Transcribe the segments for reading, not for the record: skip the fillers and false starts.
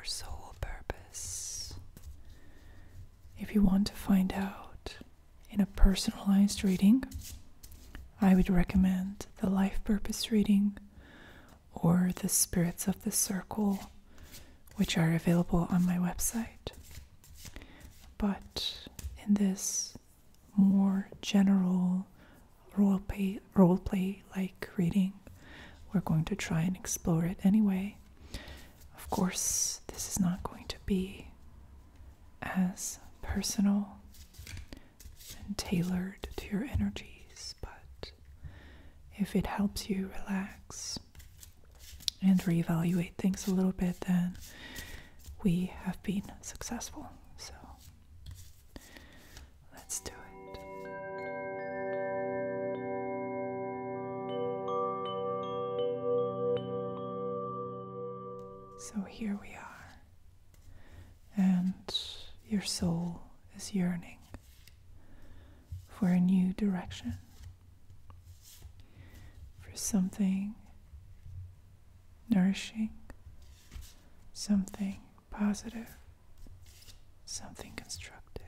your soul purpose. If you want to find out in a personalized reading, I would recommend the Life Purpose reading or the Spirits of the Circle, which are available on my website. But in this more general roleplay like reading, we're going to try and explore it anyway. Of course, this is not going to be as personal and tailored to your energies, but if it helps you relax and reevaluate things a little bit, then we have been successful. So let's do it. So here we are, and your soul is yearning for a new direction, for something nourishing, something positive, something constructive.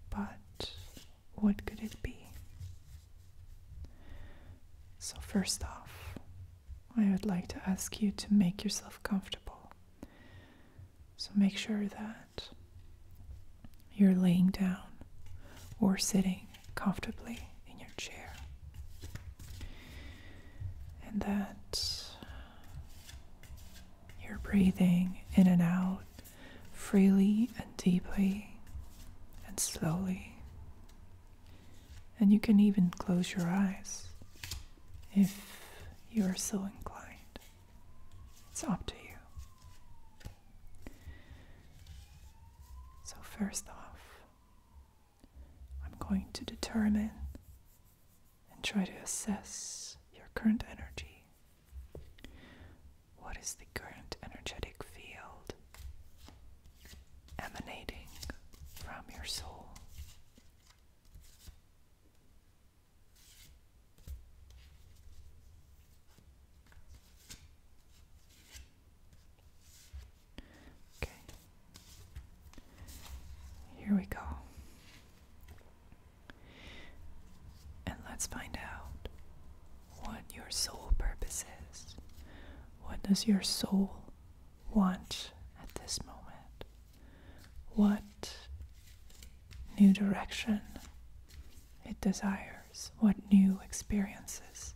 But what could it be? So first off, I would like to ask you to make yourself comfortable. So make sure that you're laying down or sitting comfortably in your chair, and that you're breathing in and out freely and deeply and slowly. And you can even close your eyes if you are so inclined. It's up to you. So first off, I'm going to determine and try to assess your current energy. What is the current energetic field emanating from your soul? Here we go. And let's find out what your soul purpose is. What does your soul want at this moment? What new direction it desires? What new experiences?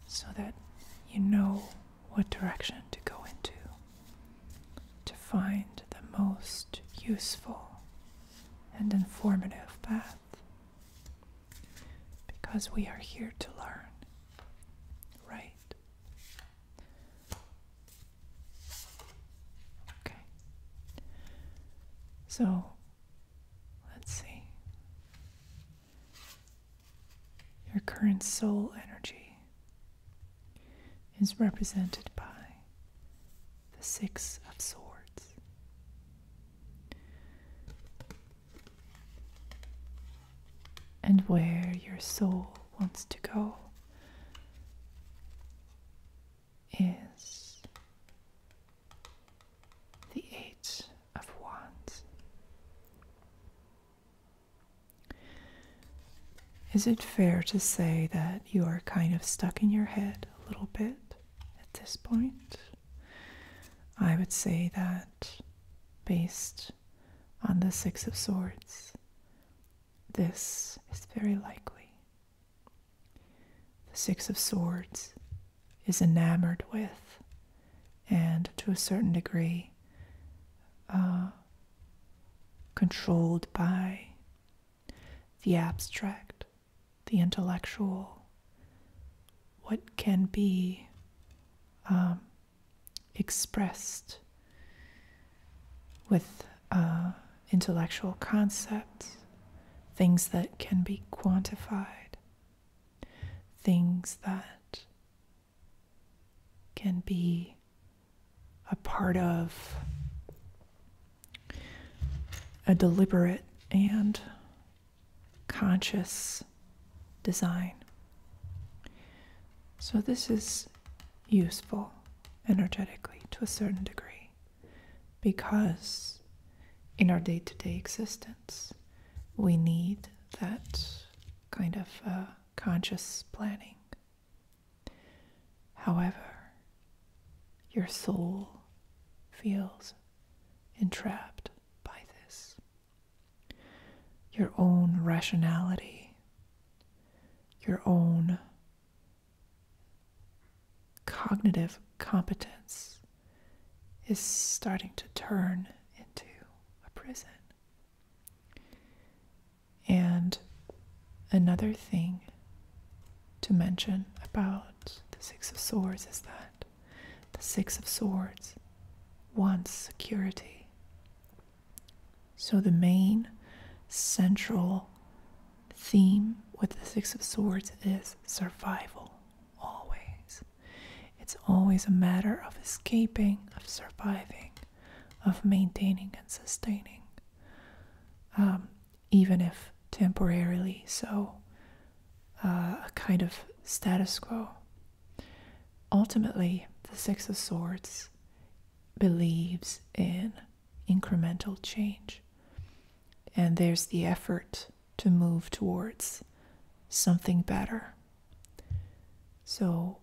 So that you know what direction to go into to find the most useful and informative path, because we are here to learn, right? Okay. So, let's see. Your current soul energy is represented by the Six of Swords. And where your soul wants to go is the Eight of Wands. Is it fair to say that you are kind of stuck in your head a little bit at this point? I would say that based on the Six of Swords, this is very likely. The Six of Swords is enamored with, and to a certain degree, controlled by the abstract, the intellectual, what can be expressed with intellectual concepts, things that can be quantified, things that can be a part of a deliberate and conscious design. So this is useful energetically to a certain degree, because in our day-to-day existence, we need that kind of conscious planning. However, your soul feels entrapped by this. Your own rationality, your own cognitive competence is starting to turn into a prison. And another thing to mention about the Six of Swords is that the Six of Swords wants security. So the main central theme with the Six of Swords is survival, always. It's always a matter of escaping, of surviving, of maintaining and sustaining, even if temporarily so, a kind of status quo. Ultimately, the Six of Swords believes in incremental change, and there's the effort to move towards something better. So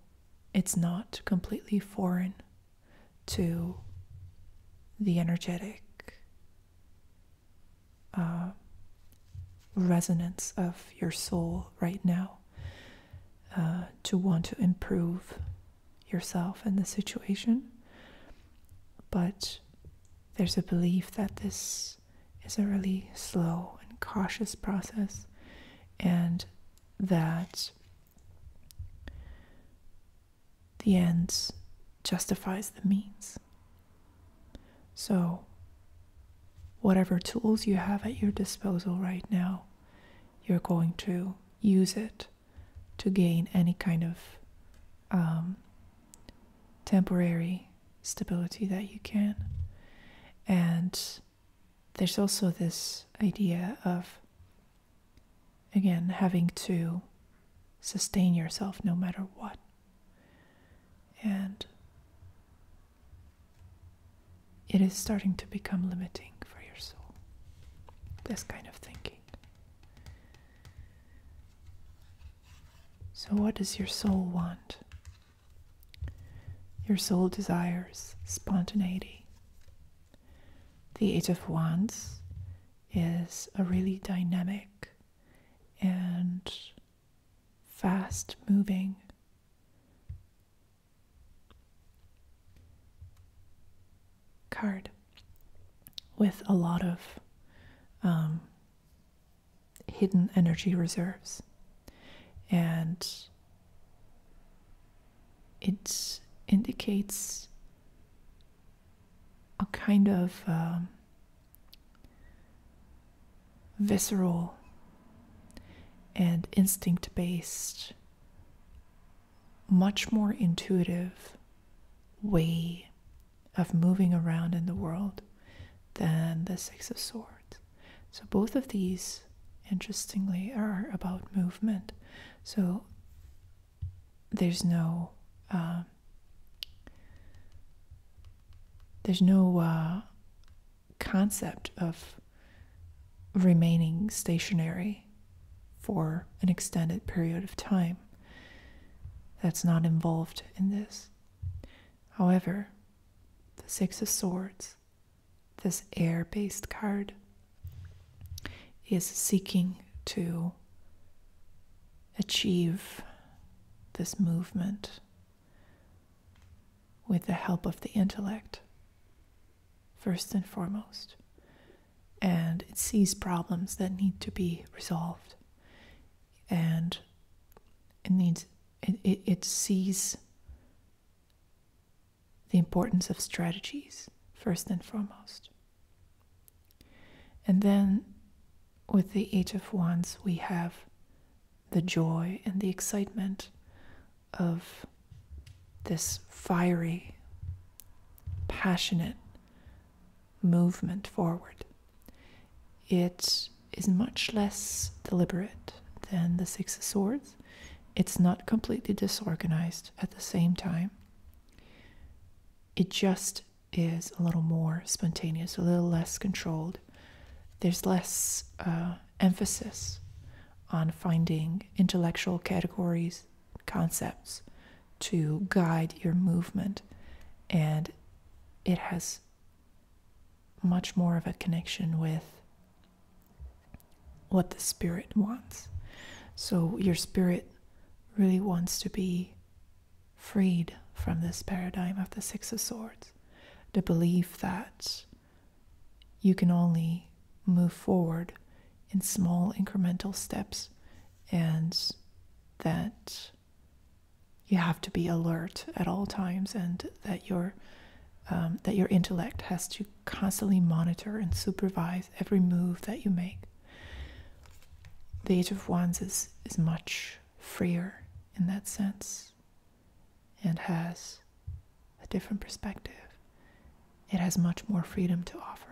it's not completely foreign to the energetic resonance of your soul right now, to want to improve yourself and the situation. But there's a belief that this is a really slow and cautious process, and that the ends justifies the means. So whatever tools you have at your disposal right now, you're going to use it to gain any kind of temporary stability that you can. And there's also this idea of, again, having to sustain yourself no matter what. And it is starting to become limiting for your soul, this kind of thinking. So what does your soul want? Your soul desires spontaneity. The Eight of Wands is a really dynamic and fast-moving card with a lot of hidden energy reserves, and it indicates a kind of visceral and instinct-based, much more intuitive way of moving around in the world than the Six of Swords. So both of these, interestingly, are about movement. So there's no concept of remaining stationary for an extended period of time. That's not involved in this. However, the Six of Swords, this air-based card, is seeking to achieve this movement with the help of the intellect, first and foremost. And it sees problems that need to be resolved. And it sees the importance of strategies, first and foremost. And then with the Eight of Wands, we have the joy and the excitement of this fiery, passionate movement forward. It is much less deliberate than the Six of Swords. It's not completely disorganized at the same time. it just is a little more spontaneous, a little less controlled. There's less emphasis on finding intellectual categories, concepts to guide your movement, and it has much more of a connection with what the spirit wants. So your spirit really wants to be freed from this paradigm of the Six of Swords, the belief that you can only move forward in small incremental steps, and that you have to be alert at all times, and that your intellect has to constantly monitor and supervise every move that you make. The Age of Wands is much freer in that sense, and has a different perspective. It has much more freedom to offer.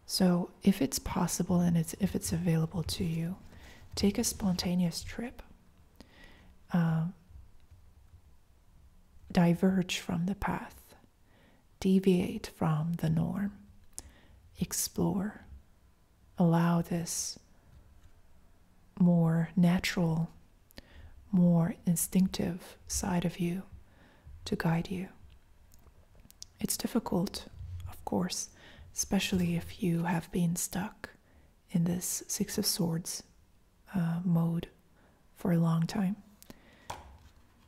So if it's possible and if it's available to you, take a spontaneous trip. Diverge from the path. Deviate from the norm. Explore. Allow this more natural, more instinctive side of you to guide you. It's difficult, of course, especially if you have been stuck in this Six of Swords mode for a long time.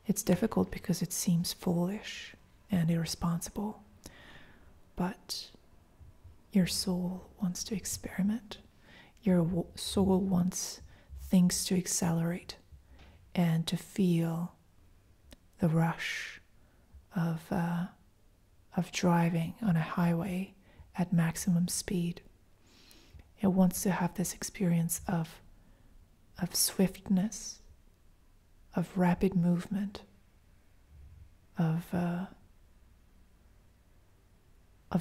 It's difficult because it seems foolish and irresponsible, but your soul wants to experiment. Your soul wants things to accelerate and to feel the rush of driving on a highway at maximum speed. It wants to have this experience of swiftness, of rapid movement, of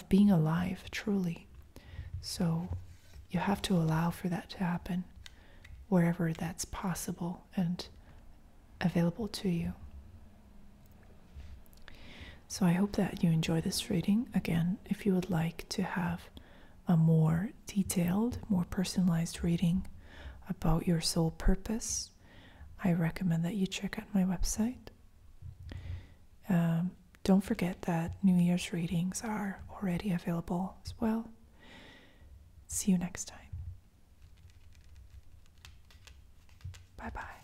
being alive, truly. So you have to allow for that to happen wherever that's possible and available to you. So I hope that you enjoy this reading. Again, if you would like to have a more detailed, more personalized reading about your soul purpose, I recommend that you check out my website. Don't forget that New Year's readings are already available as well. See you next time. Bye-bye.